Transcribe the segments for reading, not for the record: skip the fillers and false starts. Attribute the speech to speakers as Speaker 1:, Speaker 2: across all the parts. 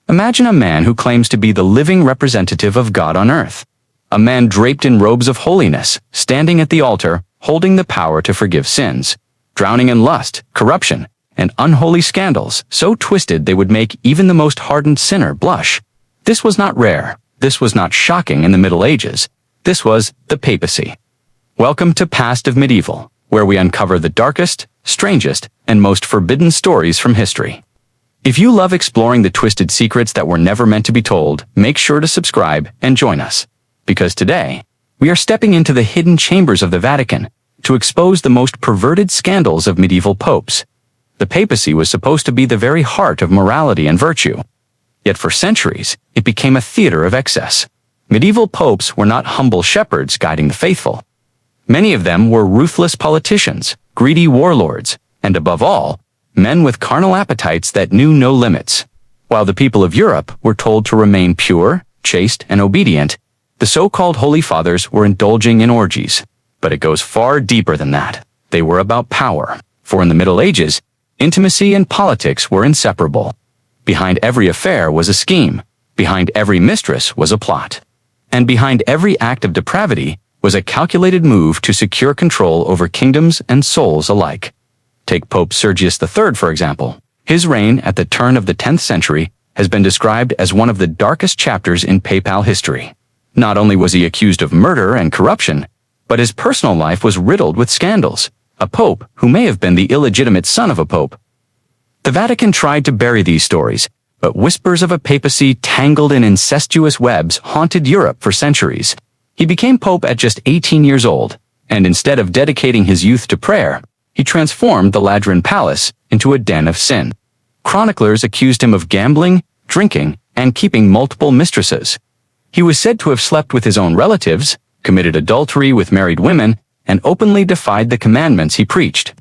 Speaker 1: Imagine a man who claims to be the living representative of God on earth. A man draped in robes of holiness, standing at the altar, holding the power to forgive sins, drowning in lust, corruption, and unholy scandals so twisted they would make even the most hardened sinner blush. This was not rare. This was not shocking in the Middle Ages. This was the papacy. Welcome to Past of Medieval, where we uncover the darkest, strangest, and most forbidden stories from history. If you love exploring the twisted secrets that were never meant to be told, make sure to subscribe and join us. Because today, we are stepping into the hidden chambers of the Vatican to expose the most perverted scandals of medieval popes. The papacy was supposed to be the very heart of morality and virtue. Yet for centuries, it became a theater of excess. Medieval popes were not humble shepherds guiding the faithful. Many of them were ruthless politicians, greedy warlords, and above all, men with carnal appetites that knew no limits. While the people of Europe were told to remain pure, chaste, and obedient, the so-called Holy Fathers were indulging in orgies. But it goes far deeper than that. They were about power. For in the Middle Ages, intimacy and politics were inseparable. Behind every affair was a scheme. Behind every mistress was a plot. And behind every act of depravity was a calculated move to secure control over kingdoms and souls alike. Take Pope Sergius III, for example. His reign at the turn of the 10th century has been described as one of the darkest chapters in papal history. Not only was he accused of murder and corruption, but his personal life was riddled with scandals. A pope who may have been the illegitimate son of a pope. The Vatican tried to bury these stories, but whispers of a papacy tangled in incestuous webs haunted Europe for centuries. He became pope at just 18 years old, and instead of dedicating his youth to prayer, he transformed the Lateran Palace into a den of sin. Chroniclers accused him of gambling, drinking, and keeping multiple mistresses. He was said to have slept with his own relatives, committed adultery with married women, and openly defied the commandments he preached.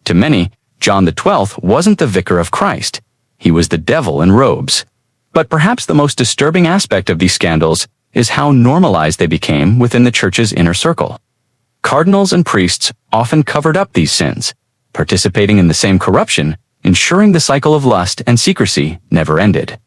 Speaker 1: To many, John XII wasn't the vicar of Christ. He was the devil in robes. But perhaps the most disturbing aspect of these scandals is how normalized they became within the church's inner circle. Cardinals and priests often covered up these sins, participating in the same corruption, ensuring the cycle of lust and secrecy never ended.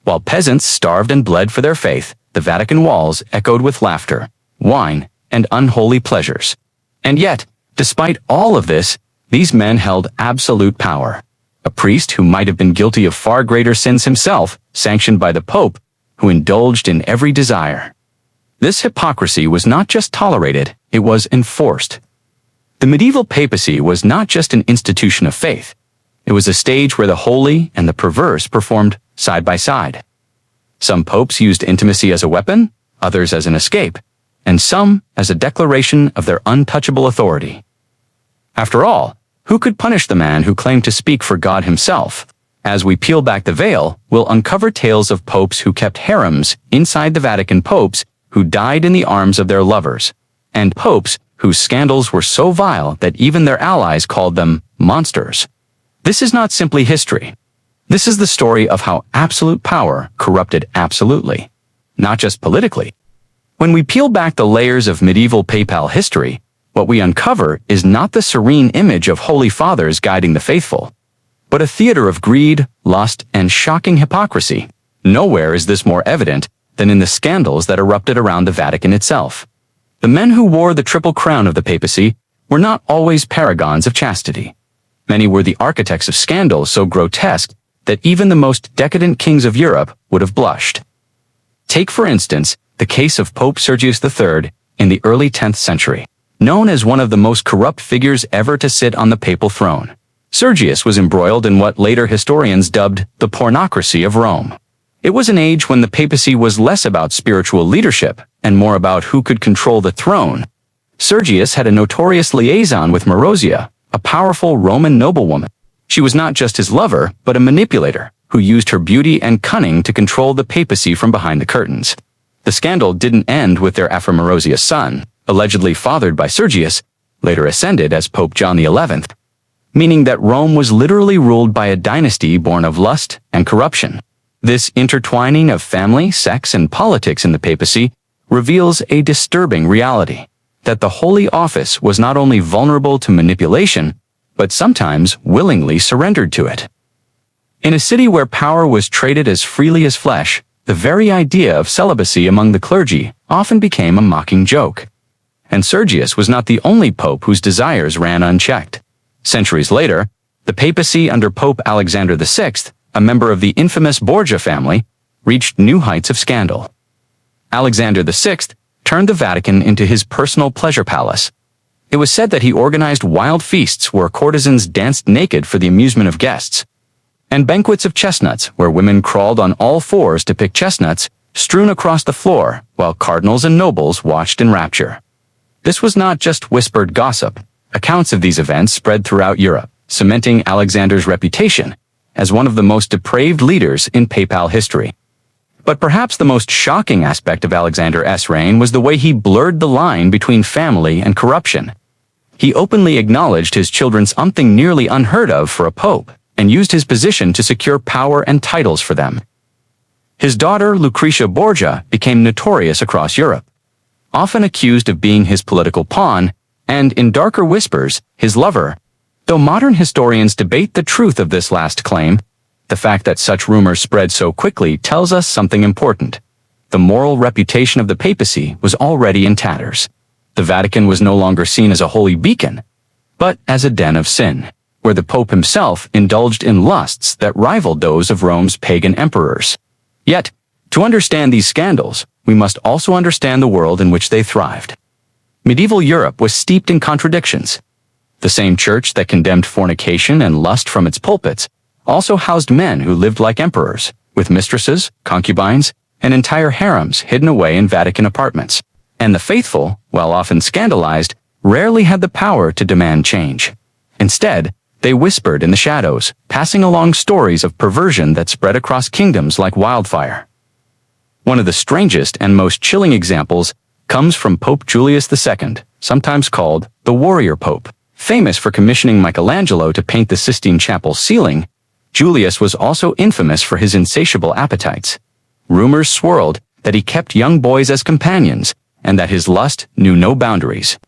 Speaker 1: While peasants starved and bled for their faith, the Vatican walls echoed with laughter, wine, and unholy pleasures. And yet, despite all of this, these men held absolute power. A priest who might have been guilty of far greater sins himself, sanctioned by the Pope, who indulged in every desire. This hypocrisy was not just tolerated, it was enforced. The medieval papacy was not just an institution of faith. It was a stage where the holy and the perverse performed side by side. Some popes used intimacy as a weapon, others as an escape, and some as a declaration of their untouchable authority. After all, who could punish the man who claimed to speak for God himself? As we peel back the veil, we'll uncover tales of popes who kept harems inside the Vatican, popes who died in the arms of their lovers, and popes whose scandals were so vile that even their allies called them monsters. This is not simply history. This is the story of how absolute power corrupted absolutely, not just politically. When we peel back the layers of medieval papal history, what we uncover is not the serene image of holy fathers guiding the faithful, but a theater of greed, lust, and shocking hypocrisy. Nowhere is this more evident than in the scandals that erupted around the Vatican itself. The men who wore the triple crown of the papacy were not always paragons of chastity. Many were the architects of scandals so grotesque that even the most decadent kings of Europe would have blushed. Take, for instance, the case of Pope Sergius III in the early 10th century. Known as one of the most corrupt figures ever to sit on the papal throne, Sergius was embroiled in what later historians dubbed the pornocracy of Rome. It was an age when the papacy was less about spiritual leadership and more about who could control the throne. Sergius had a notorious liaison with Marozia, a powerful Roman noblewoman. She was not just his lover, but a manipulator who used her beauty and cunning to control the papacy from behind the curtains. The scandal didn't end with their Marozia son, allegedly fathered by Sergius, later ascended as Pope John XI, meaning that Rome was literally ruled by a dynasty born of lust and corruption. This intertwining of family, sex, and politics in the papacy reveals a disturbing reality, that the Holy Office was not only vulnerable to manipulation, but sometimes willingly surrendered to it. In a city where power was traded as freely as flesh, the very idea of celibacy among the clergy often became a mocking joke. And Sergius was not the only pope whose desires ran unchecked. Centuries later, the papacy under Pope Alexander VI, a member of the infamous Borgia family, reached new heights of scandal. Alexander VI turned the Vatican into his personal pleasure palace. It was said that he organized wild feasts where courtesans danced naked for the amusement of guests, and banquets of chestnuts where women crawled on all fours to pick chestnuts strewn across the floor while cardinals and nobles watched in rapture. This was not just whispered gossip. Accounts of these events spread throughout Europe, cementing Alexander's reputation as one of the most depraved leaders in papal history. But perhaps the most shocking aspect of Alexander's reign was the way he blurred the line between family and corruption. He openly acknowledged his children, something nearly unheard of for a pope, and used his position to secure power and titles for them. His daughter, Lucretia Borgia, became notorious across Europe, often accused of being his political pawn, and, in darker whispers, his lover. Though modern historians debate the truth of this last claim, the fact that such rumors spread so quickly tells us something important. The moral reputation of the papacy was already in tatters. The Vatican was no longer seen as a holy beacon, but as a den of sin, where the Pope himself indulged in lusts that rivaled those of Rome's pagan emperors. Yet, to understand these scandals, we must also understand the world in which they thrived. Medieval Europe was steeped in contradictions. The same church that condemned fornication and lust from its pulpits also housed men who lived like emperors, with mistresses, concubines, and entire harems hidden away in Vatican apartments. And the faithful, while often scandalized, rarely had the power to demand change. Instead, they whispered in the shadows, passing along stories of perversion that spread across kingdoms like wildfire. One of the strangest and most chilling examples comes from Pope Julius II, sometimes called the Warrior Pope. Famous for commissioning Michelangelo to paint the Sistine Chapel ceiling, Julius was also infamous for his insatiable appetites. Rumors swirled that he kept young boys as companions, and that his lust knew no boundaries.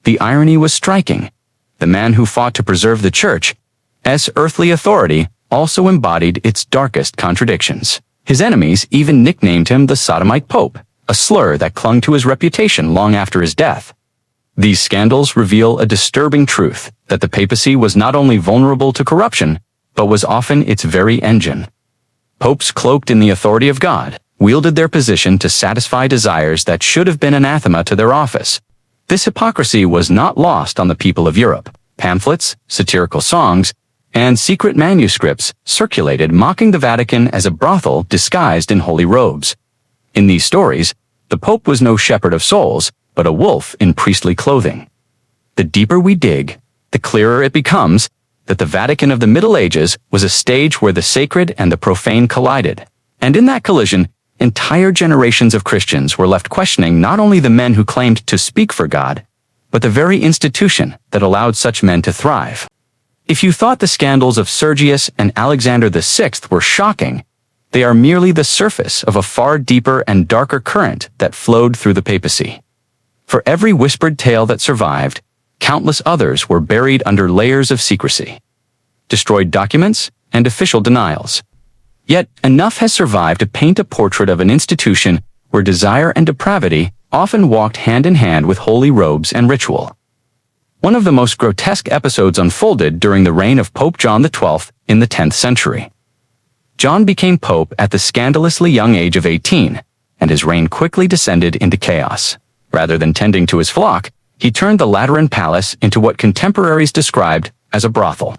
Speaker 1: The irony was striking. The man who fought to preserve the Church's earthly authority also embodied its darkest contradictions. His enemies even nicknamed him the Sodomite Pope, a slur that clung to his reputation long after his death. These scandals reveal a disturbing truth, that the papacy was not only vulnerable to corruption, but was often its very engine. Popes cloaked in the authority of God wielded their position to satisfy desires that should have been anathema to their office. This hypocrisy was not lost on the people of Europe. Pamphlets, satirical songs, and secret manuscripts circulated mocking the Vatican as a brothel disguised in holy robes. In these stories, the Pope was no shepherd of souls, but a wolf in priestly clothing. The deeper we dig, the clearer it becomes that the Vatican of the Middle Ages was a stage where the sacred and the profane collided. And in that collision, entire generations of Christians were left questioning not only the men who claimed to speak for God, but the very institution that allowed such men to thrive. If you thought the scandals of Sergius and Alexander VI were shocking, they are merely the surface of a far deeper and darker current that flowed through the papacy. For every whispered tale that survived, countless others were buried under layers of secrecy, destroyed documents, and official denials. Yet, enough has survived to paint a portrait of an institution where desire and depravity often walked hand in hand with holy robes and ritual. One of the most grotesque episodes unfolded during the reign of Pope John XII in the 10th century. John became pope at the scandalously young age of 18, and his reign quickly descended into chaos. Rather than tending to his flock, he turned the Lateran Palace into what contemporaries described as a brothel.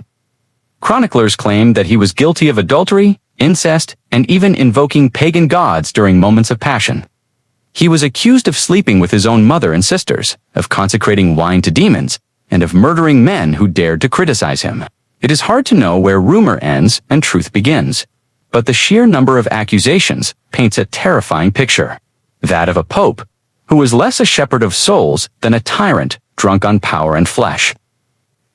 Speaker 1: Chroniclers claimed that he was guilty of adultery, incest, and even invoking pagan gods during moments of passion. He was accused of sleeping with his own mother and sisters, of consecrating wine to demons, and of murdering men who dared to criticize him. It is hard to know where rumor ends and truth begins, but the sheer number of accusations paints a terrifying picture. That of a pope who was less a shepherd of souls than a tyrant drunk on power and flesh.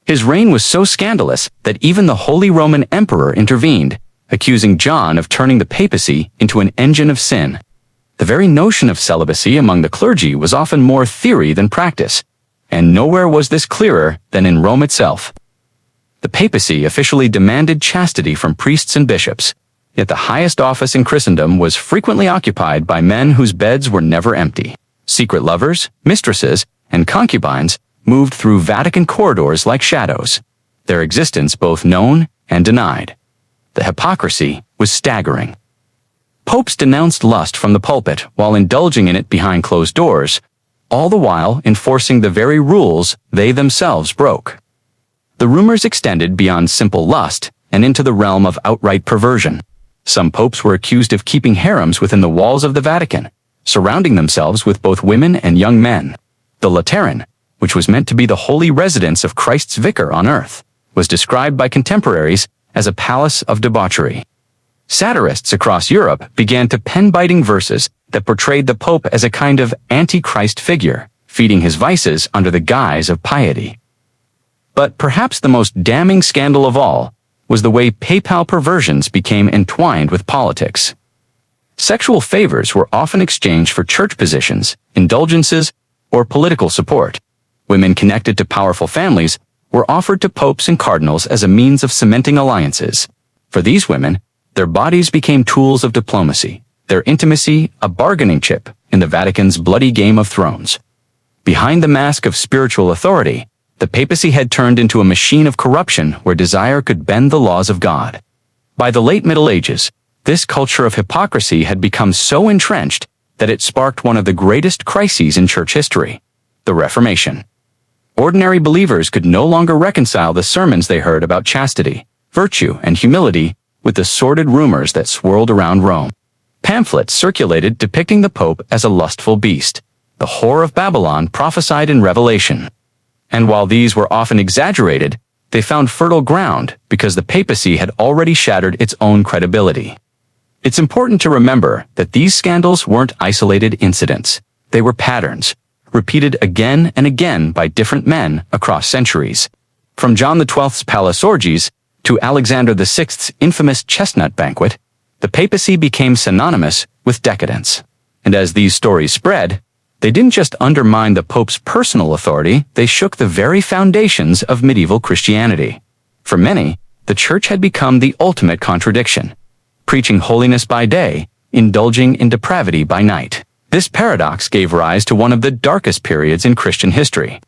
Speaker 1: His reign was so scandalous that even the Holy Roman Emperor intervened, accusing John of turning the papacy into an engine of sin. The very notion of celibacy among the clergy was often more theory than practice, and nowhere was this clearer than in Rome itself. The papacy officially demanded chastity from priests and bishops, yet the highest office in Christendom was frequently occupied by men whose beds were never empty. Secret lovers, mistresses, and concubines moved through Vatican corridors like shadows, their existence both known and denied. The hypocrisy was staggering. Popes denounced lust from the pulpit while indulging in it behind closed doors, all the while enforcing the very rules they themselves broke. The rumors extended beyond simple lust and into the realm of outright perversion. Some popes were accused of keeping harems within the walls of the Vatican, surrounding themselves with both women and young men. The Lateran, which was meant to be the holy residence of Christ's vicar on earth, was described by contemporaries as a palace of debauchery. Satirists across Europe began to pen biting verses that portrayed the Pope as a kind of anti-Christ figure, feeding his vices under the guise of piety. But perhaps the most damning scandal of all was the way papal perversions became entwined with politics. Sexual favors were often exchanged for church positions, indulgences, or political support. Women connected to powerful families were offered to popes and cardinals as a means of cementing alliances. For these women, their bodies became tools of diplomacy, their intimacy a bargaining chip in the Vatican's bloody Game of Thrones. Behind the mask of spiritual authority, the papacy had turned into a machine of corruption where desire could bend the laws of God. By the late Middle Ages, this culture of hypocrisy had become so entrenched that it sparked one of the greatest crises in church history, the Reformation. Ordinary believers could no longer reconcile the sermons they heard about chastity, virtue, and humility with the sordid rumors that swirled around Rome. Pamphlets circulated depicting the Pope as a lustful beast, the whore of Babylon prophesied in Revelation. And while these were often exaggerated, they found fertile ground because the papacy had already shattered its own credibility. It's important to remember that these scandals weren't isolated incidents. They were patterns, repeated again and again by different men across centuries. From John XII's palace orgies to Alexander VI's infamous chestnut banquet, the papacy became synonymous with decadence. And as these stories spread, they didn't just undermine the Pope's personal authority, they shook the very foundations of medieval Christianity. For many, the Church had become the ultimate contradiction, preaching holiness by day, indulging in depravity by night. This paradox gave rise to one of the darkest periods in Christian history,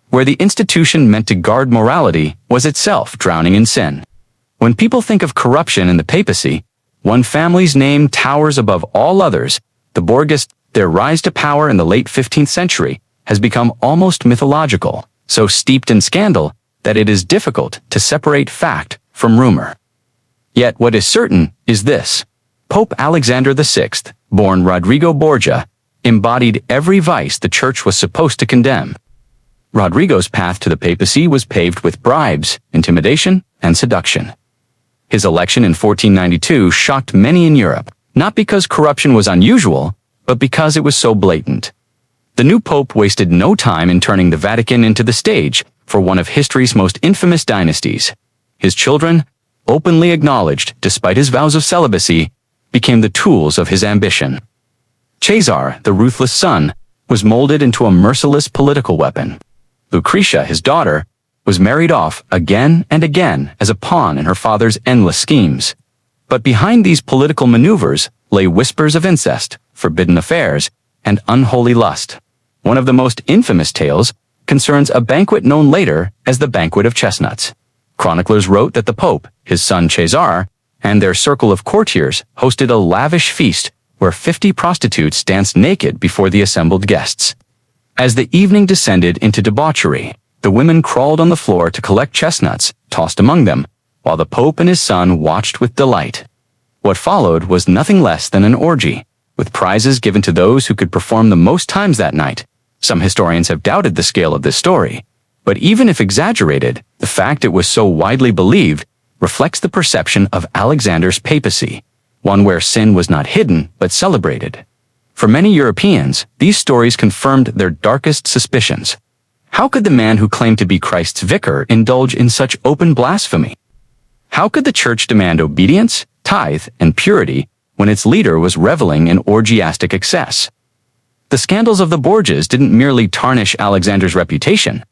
Speaker 1: where the institution meant to guard morality was itself drowning in sin. When people think of corruption in the papacy, one family's name towers above all others, the Borgists. Their rise to power in the late 15th century has become almost mythological, so steeped in scandal that it is difficult to separate fact from rumor. Yet what is certain is this: Pope Alexander VI, born Rodrigo Borgia, embodied every vice the Church was supposed to condemn. Rodrigo's path to the papacy was paved with bribes, intimidation, and seduction. His election in 1492 shocked many in Europe, not because corruption was unusual, but because it was so blatant. The new pope wasted no time in turning the Vatican into the stage for one of history's most infamous dynasties. His children, openly acknowledged despite his vows of celibacy, became the tools of his ambition. Caesar, the ruthless son, was molded into a merciless political weapon. Lucretia, his daughter, was married off again and again as a pawn in her father's endless schemes. But behind these political maneuvers lay whispers of incest, forbidden affairs, and unholy lust. One of the most infamous tales concerns a banquet known later as the Banquet of Chestnuts. Chroniclers wrote that the Pope, his son Caesar, and their circle of courtiers hosted a lavish feast where 50 prostitutes danced naked before the assembled guests. As the evening descended into debauchery, the women crawled on the floor to collect chestnuts, tossed among them, while the Pope and his son watched with delight. What followed was nothing less than an orgy, with prizes given to those who could perform the most times that night. Some historians have doubted the scale of this story, but even if exaggerated, the fact it was so widely believed reflects the perception of Alexander's papacy, one where sin was not hidden but celebrated. For many Europeans, these stories confirmed their darkest suspicions. How could the man who claimed to be Christ's vicar indulge in such open blasphemy? How could the Church demand obedience, tithe, and purity when its leader was reveling in orgiastic excess? The scandals of the Borgias didn't merely tarnish Alexander's reputation.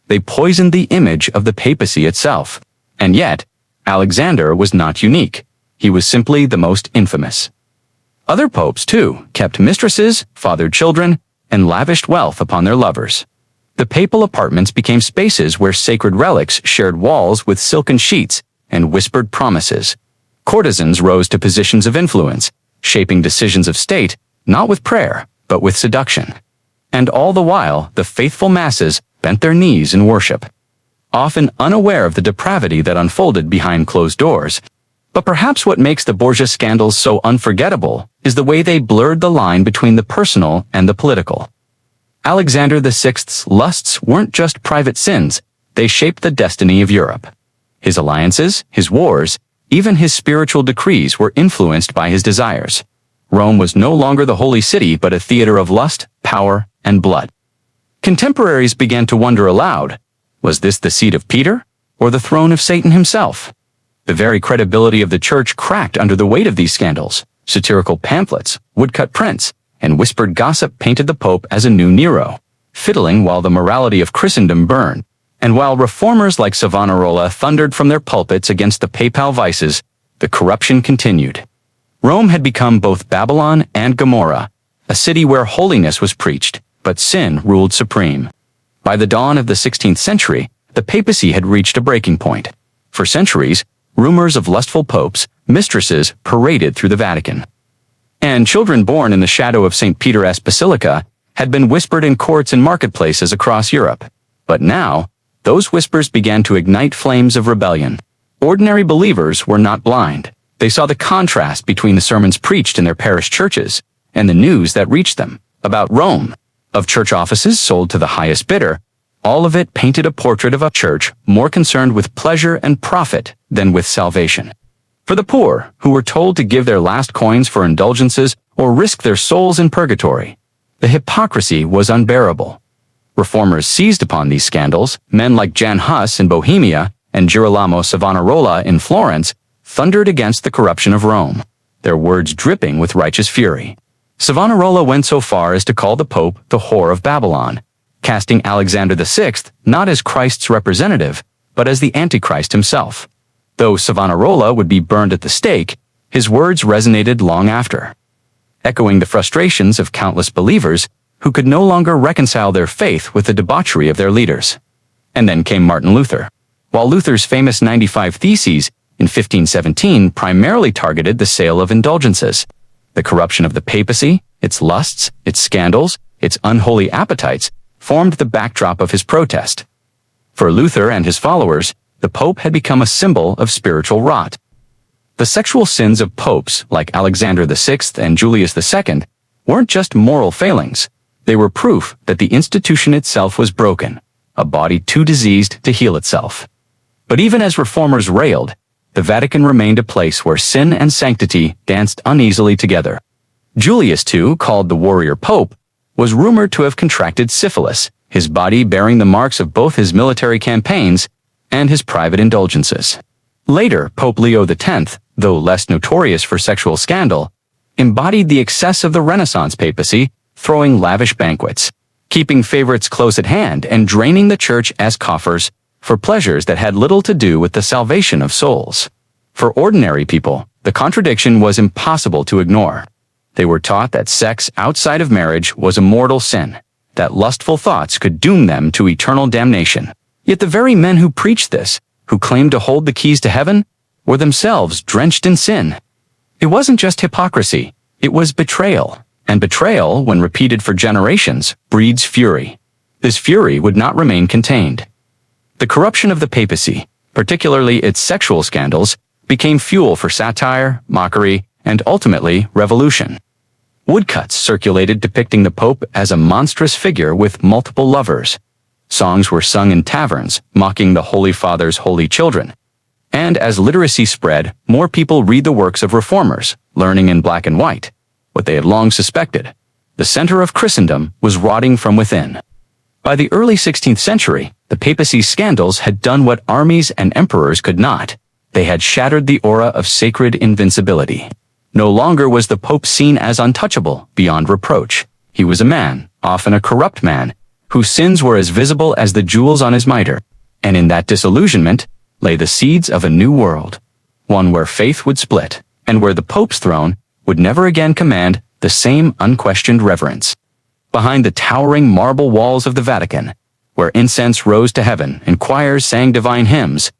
Speaker 1: They poisoned the image of the papacy itself. And yet, Alexander was not unique. He was simply the most infamous. Other popes, too, kept mistresses, fathered children, and lavished wealth upon their lovers. The papal apartments became spaces where sacred relics shared walls with silken sheets and whispered promises. Courtesans rose to positions of influence, shaping decisions of state, not with prayer, but with seduction. And all the while, the faithful masses bent their knees in worship, often unaware of the depravity that unfolded behind closed doors. But perhaps what makes the Borgia scandals so unforgettable is the way they blurred the line between the personal and the political. Alexander VI's lusts weren't just private sins, they shaped the destiny of Europe. His alliances, his wars, even his spiritual decrees were influenced by his desires. Rome was no longer the holy city but a theater of lust, power, and blood. Contemporaries began to wonder aloud, was this the seat of Peter, or the throne of Satan himself? The very credibility of the church cracked under the weight of these scandals. Satirical pamphlets, woodcut prints, and whispered gossip painted the Pope as a new Nero, fiddling while the morality of Christendom burned. And while reformers like Savonarola thundered from their pulpits against the papal vices, the corruption continued. Rome had become both Babylon and Gomorrah, a city where holiness was preached, but sin ruled supreme. By the dawn of the 16th century, the papacy had reached a breaking point. For centuries, rumors of lustful popes, mistresses, paraded through the Vatican. And children born in the shadow of St. Peter's Basilica had been whispered in courts and marketplaces across Europe. But now, those whispers began to ignite flames of rebellion. Ordinary believers were not blind. They saw the contrast between the sermons preached in their parish churches and the news that reached them about Rome, of church offices sold to the highest bidder. All of it painted a portrait of a church more concerned with pleasure and profit than with salvation. For the poor, who were told to give their last coins for indulgences or risk their souls in purgatory, the hypocrisy was unbearable. Reformers seized upon these scandals. Men like Jan Hus in Bohemia and Girolamo Savonarola in Florence thundered against the corruption of Rome, their words dripping with righteous fury. Savonarola went so far as to call the Pope the whore of Babylon, casting Alexander VI not as Christ's representative, but as the Antichrist himself. Though Savonarola would be burned at the stake, his words resonated long after, echoing the frustrations of countless believers who could no longer reconcile their faith with the debauchery of their leaders. And then came Martin Luther. While Luther's famous 95 Theses in 1517 primarily targeted the sale of indulgences, the corruption of the papacy, its lusts, its scandals, its unholy appetites, formed the backdrop of his protest. For Luther and his followers, the Pope had become a symbol of spiritual rot. The sexual sins of popes like Alexander VI and Julius II weren't just moral failings. They were proof that the institution itself was broken, a body too diseased to heal itself. But even as reformers railed, the Vatican remained a place where sin and sanctity danced uneasily together. Julius II, called the warrior pope, was rumored to have contracted syphilis, his body bearing the marks of both his military campaigns and his private indulgences. Later, Pope Leo X, though less notorious for sexual scandal, embodied the excess of the Renaissance papacy, throwing lavish banquets, keeping favorites close at hand and draining the church as coffers for pleasures that had little to do with the salvation of souls. For ordinary people, the contradiction was impossible to ignore. They were taught that sex outside of marriage was a mortal sin, that lustful thoughts could doom them to eternal damnation. Yet the very men who preached this, who claimed to hold the keys to heaven, were themselves drenched in sin. It wasn't just hypocrisy, it was betrayal. And betrayal, when repeated for generations, breeds fury. This fury would not remain contained. The corruption of the papacy, particularly its sexual scandals, became fuel for satire, mockery, and ultimately revolution. Woodcuts circulated depicting the Pope as a monstrous figure with multiple lovers. Songs were sung in taverns, mocking the Holy Father's holy children. And as literacy spread, more people read the works of reformers, learning in black and white what they had long suspected. The center of Christendom was rotting from within. By the early 16th century, the papacy's scandals had done what armies and emperors could not. They had shattered the aura of sacred invincibility. No longer was the Pope seen as untouchable, beyond reproach. He was a man, often a corrupt man, whose sins were as visible as the jewels on his mitre. And in that disillusionment, lay the seeds of a new world, one where faith would split, and where the Pope's throne would never again command the same unquestioned reverence. Behind the towering marble walls of the Vatican, where incense rose to heaven and choirs sang divine hymns,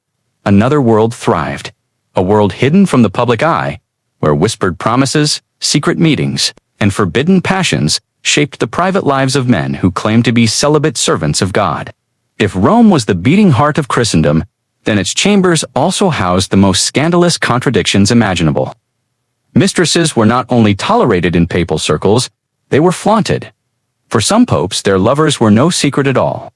Speaker 1: another world thrived, a world hidden from the public eye, where whispered promises, secret meetings, and forbidden passions shaped the private lives of men who claimed to be celibate servants of God. If Rome was the beating heart of Christendom, then its chambers also housed the most scandalous contradictions imaginable. Mistresses were not only tolerated in papal circles, they were flaunted. For some popes, their lovers were no secret at all.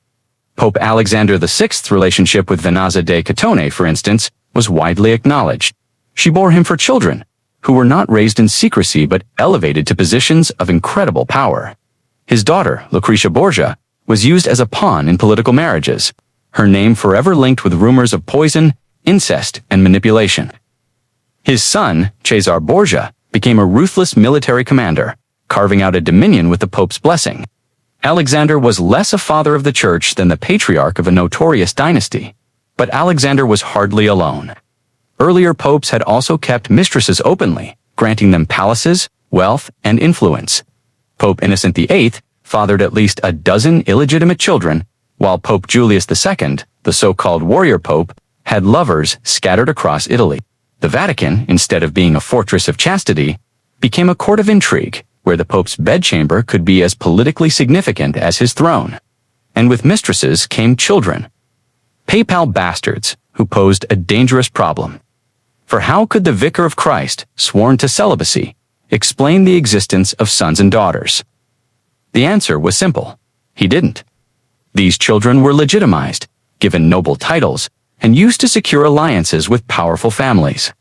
Speaker 1: Pope Alexander VI's relationship with Venanza de Catone, for instance, was widely acknowledged. She bore him for children, who were not raised in secrecy but elevated to positions of incredible power. His daughter, Lucretia Borgia, was used as a pawn in political marriages, her name forever linked with rumors of poison, incest, and manipulation. His son, Cesare Borgia, became a ruthless military commander, carving out a dominion with the Pope's blessing. Alexander was less a father of the Church than the patriarch of a notorious dynasty, but Alexander was hardly alone. Earlier popes had also kept mistresses openly, granting them palaces, wealth, and influence. Pope Innocent VIII fathered at least a dozen illegitimate children, while Pope Julius II, the so-called warrior pope, had lovers scattered across Italy. The Vatican, instead of being a fortress of chastity, became a court of intrigue, where the Pope's bedchamber could be as politically significant as his throne. And with mistresses came children. Papal bastards, who posed a dangerous problem. For how could the Vicar of Christ, sworn to celibacy, explain the existence of sons and daughters? The answer was simple. He didn't. These children were legitimized, given noble titles, and used to secure alliances with powerful families.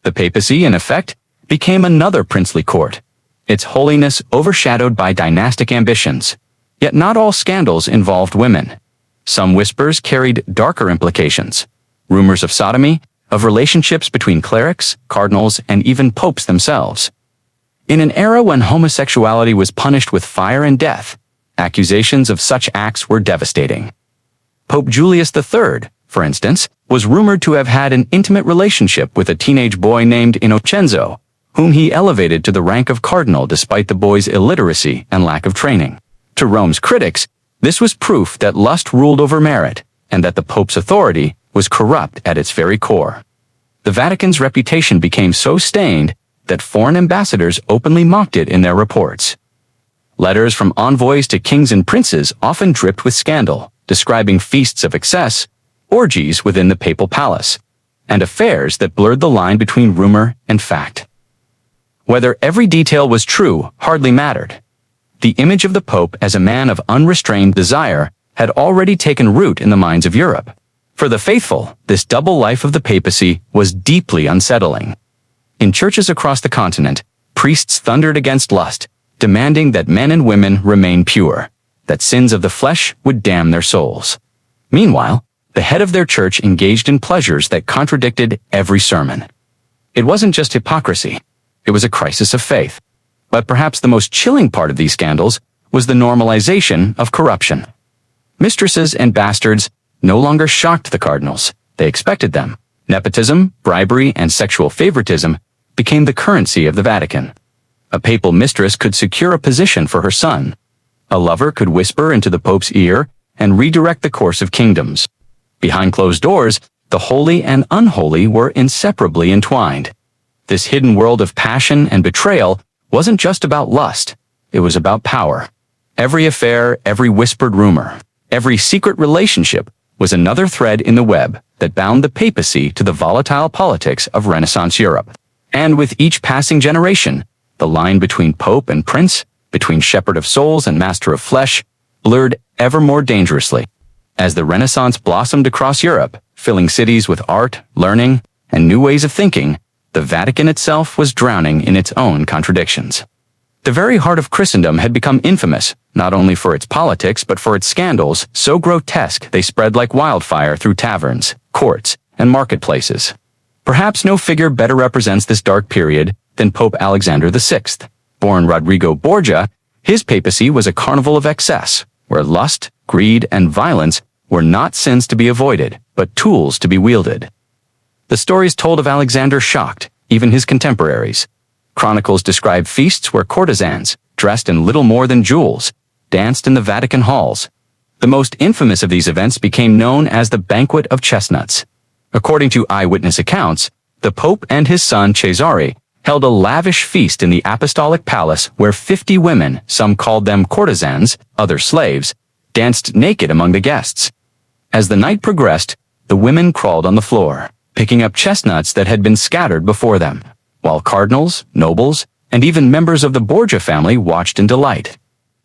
Speaker 1: The papacy, in effect, became another princely court, its holiness overshadowed by dynastic ambitions. Yet not all scandals involved women. Some whispers carried darker implications. Rumors of sodomy, of relationships between clerics, cardinals, and even popes themselves. In an era when homosexuality was punished with fire and death, accusations of such acts were devastating. Pope Julius III, for instance, was rumored to have had an intimate relationship with a teenage boy named Innocenzo, whom he elevated to the rank of cardinal despite the boy's illiteracy and lack of training. To Rome's critics, this was proof that lust ruled over merit, and that the Pope's authority was corrupt at its very core. The Vatican's reputation became so stained that foreign ambassadors openly mocked it in their reports. Letters from envoys to kings and princes often dripped with scandal, describing feasts of excess, orgies within the papal palace, and affairs that blurred the line between rumor and fact. Whether every detail was true hardly mattered. The image of the Pope as a man of unrestrained desire had already taken root in the minds of Europe. For the faithful, this double life of the papacy was deeply unsettling. In churches across the continent, priests thundered against lust, demanding that men and women remain pure, that sins of the flesh would damn their souls. Meanwhile, the head of their church engaged in pleasures that contradicted every sermon. It wasn't just hypocrisy, it was a crisis of faith. But perhaps the most chilling part of these scandals was the normalization of corruption. Mistresses and bastards no longer shocked the cardinals, they expected them. Nepotism, bribery, and sexual favoritism became the currency of the Vatican. A papal mistress could secure a position for her son. A lover could whisper into the Pope's ear and redirect the course of kingdoms. Behind closed doors, the holy and unholy were inseparably entwined. This hidden world of passion and betrayal wasn't just about lust, it was about power. Every affair, every whispered rumor, every secret relationship was another thread in the web that bound the papacy to the volatile politics of Renaissance Europe. And with each passing generation, the line between pope and prince, between shepherd of souls and master of flesh, blurred ever more dangerously. As the Renaissance blossomed across Europe, filling cities with art, learning, and new ways of thinking, the Vatican itself was drowning in its own contradictions. The very heart of Christendom had become infamous, not only for its politics but for its scandals so grotesque they spread like wildfire through taverns, courts, and marketplaces. Perhaps no figure better represents this dark period than Pope Alexander VI. Born Rodrigo Borgia, his papacy was a carnival of excess, where lust, greed, and violence were not sins to be avoided, but tools to be wielded. The stories told of Alexander shocked even his contemporaries. Chronicles describe feasts where courtesans, dressed in little more than jewels, danced in the Vatican halls. The most infamous of these events became known as the Banquet of Chestnuts. According to eyewitness accounts, the Pope and his son Cesare held a lavish feast in the Apostolic Palace where 50 women, some called them courtesans, others slaves, danced naked among the guests. As the night progressed, the women crawled on the floor, picking up chestnuts that had been scattered before them, while cardinals, nobles, and even members of the Borgia family watched in delight.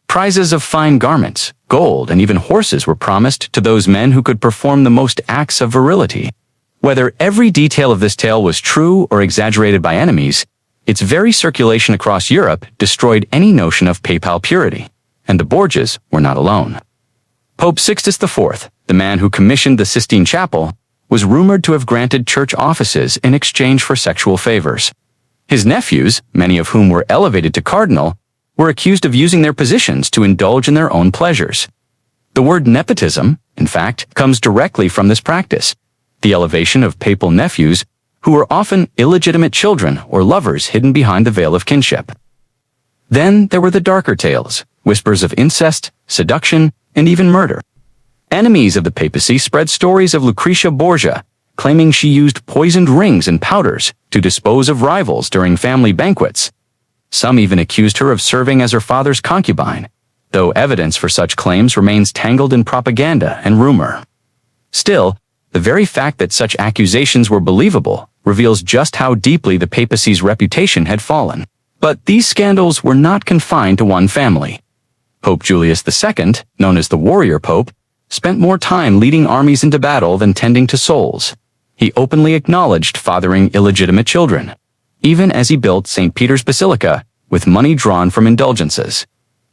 Speaker 1: Prizes of fine garments, gold, and even horses were promised to those men who could perform the most acts of virility. Whether every detail of this tale was true or exaggerated by enemies, its very circulation across Europe destroyed any notion of papal purity, and the Borgias were not alone. Pope Sixtus IV, the man who commissioned the Sistine Chapel, was rumored to have granted church offices in exchange for sexual favors. His nephews, many of whom were elevated to cardinal, were accused of using their positions to indulge in their own pleasures. The word nepotism, in fact, comes directly from this practice, the elevation of papal nephews, who were often illegitimate children or lovers hidden behind the veil of kinship. Then there were the darker tales, whispers of incest, seduction, and even murder. Enemies of the papacy spread stories of Lucretia Borgia, claiming she used poisoned rings and powders to dispose of rivals during family banquets. Some even accused her of serving as her father's concubine, though evidence for such claims remains tangled in propaganda and rumor. Still, the very fact that such accusations were believable reveals just how deeply the papacy's reputation had fallen. But these scandals were not confined to one family. Pope Julius II, known as the Warrior Pope, spent more time leading armies into battle than tending to souls. He openly acknowledged fathering illegitimate children, even as he built St. Peter's Basilica with money drawn from indulgences.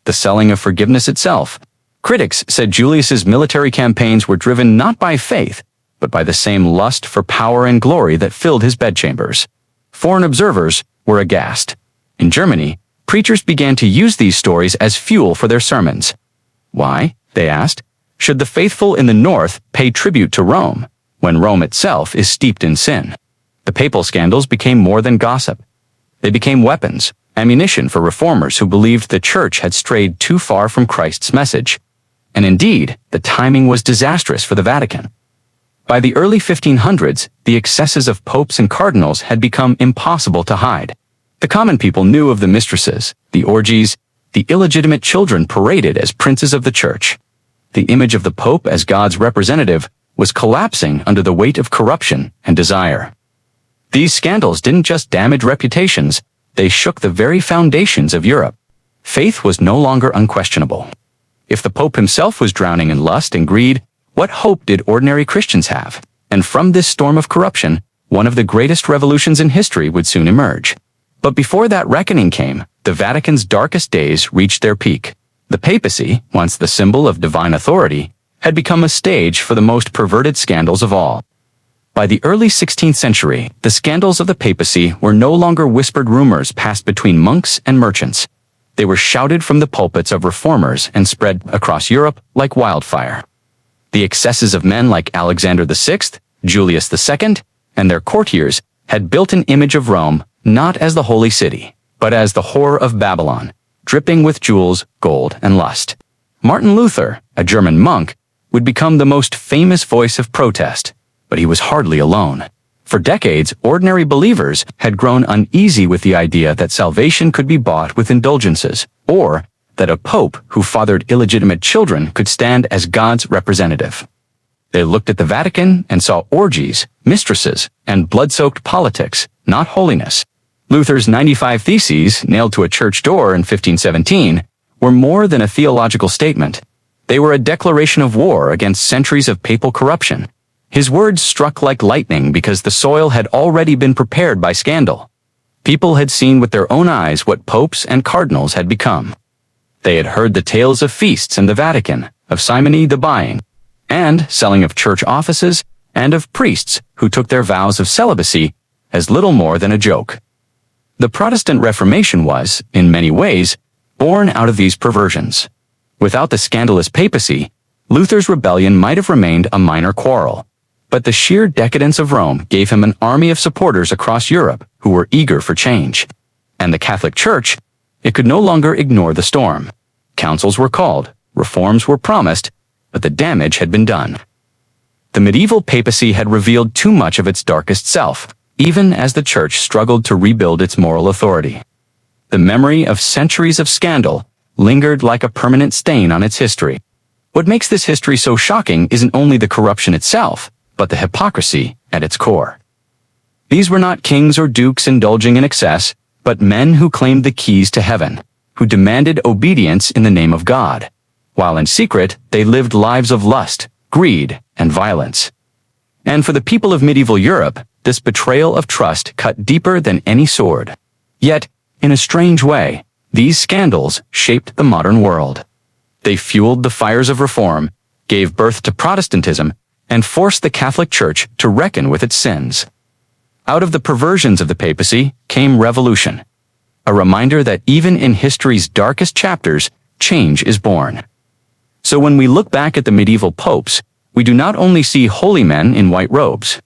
Speaker 1: The selling of forgiveness itself. Critics said Julius's military campaigns were driven not by faith, but by the same lust for power and glory that filled his bedchambers. Foreign observers were aghast. In Germany, preachers began to use these stories as fuel for their sermons. Why, they asked, should the faithful in the north pay tribute to Rome, when Rome itself is steeped in sin? The papal scandals became more than gossip. They became weapons, ammunition for reformers who believed the church had strayed too far from Christ's message. And indeed, the timing was disastrous for the Vatican. By the early 1500s, the excesses of popes and cardinals had become impossible to hide. The common people knew of the mistresses, the orgies, the illegitimate children paraded as princes of the church. The image of the Pope as God's representative was collapsing under the weight of corruption and desire. These scandals didn't just damage reputations, they shook the very foundations of Europe. Faith was no longer unquestionable. If the Pope himself was drowning in lust and greed, what hope did ordinary Christians have? And from this storm of corruption, one of the greatest revolutions in history would soon emerge. But before that reckoning came, the Vatican's darkest days reached their peak. The papacy, once the symbol of divine authority, had become a stage for the most perverted scandals of all. By the early 16th century, the scandals of the papacy were no longer whispered rumors passed between monks and merchants. They were shouted from the pulpits of reformers and spread across Europe like wildfire. The excesses of men like Alexander VI, Julius II, and their courtiers had built an image of Rome not as the holy city, but as the whore of Babylon, dripping with jewels, gold, and lust. Martin Luther, a German monk, would become the most famous voice of protest, but he was hardly alone. For decades, ordinary believers had grown uneasy with the idea that salvation could be bought with indulgences, or that a pope who fathered illegitimate children could stand as God's representative. They looked at the Vatican and saw orgies, mistresses, and blood-soaked politics, not holiness. Luther's 95 Theses, nailed to a church door in 1517, were more than a theological statement. They were a declaration of war against centuries of papal corruption. His words struck like lightning because the soil had already been prepared by scandal. People had seen with their own eyes what popes and cardinals had become. They had heard the tales of feasts in the Vatican, of simony the buying, and selling of church offices, and of priests who took their vows of celibacy as little more than a joke. The Protestant Reformation was, in many ways, born out of these perversions. Without the scandalous papacy, Luther's rebellion might have remained a minor quarrel. But the sheer decadence of Rome gave him an army of supporters across Europe who were eager for change. And the Catholic Church, it could no longer ignore the storm. Councils were called, reforms were promised, but the damage had been done. The medieval papacy had revealed too much of its darkest self, even as the Church struggled to rebuild its moral authority. The memory of centuries of scandal lingered like a permanent stain on its history. What makes this history so shocking isn't only the corruption itself, but the hypocrisy at its core. These were not kings or dukes indulging in excess, but men who claimed the keys to heaven, who demanded obedience in the name of God, while in secret they lived lives of lust, greed, and violence. And for the people of medieval Europe, this betrayal of trust cut deeper than any sword. Yet, in a strange way, these scandals shaped the modern world. They fueled the fires of reform, gave birth to Protestantism, and forced the Catholic Church to reckon with its sins. Out of the perversions of the papacy came revolution, a reminder that even in history's darkest chapters, change is born. So when we look back at the medieval popes, we do not only see holy men in white robes.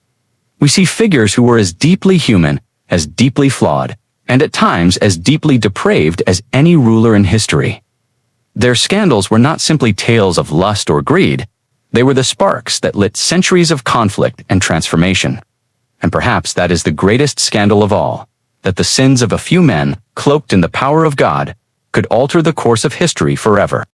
Speaker 1: We see figures who were as deeply human, as deeply flawed, and at times as deeply depraved as any ruler in history. Their scandals were not simply tales of lust or greed. They were the sparks that lit centuries of conflict and transformation. And perhaps that is the greatest scandal of all, that the sins of a few men, cloaked in the power of God, could alter the course of history forever.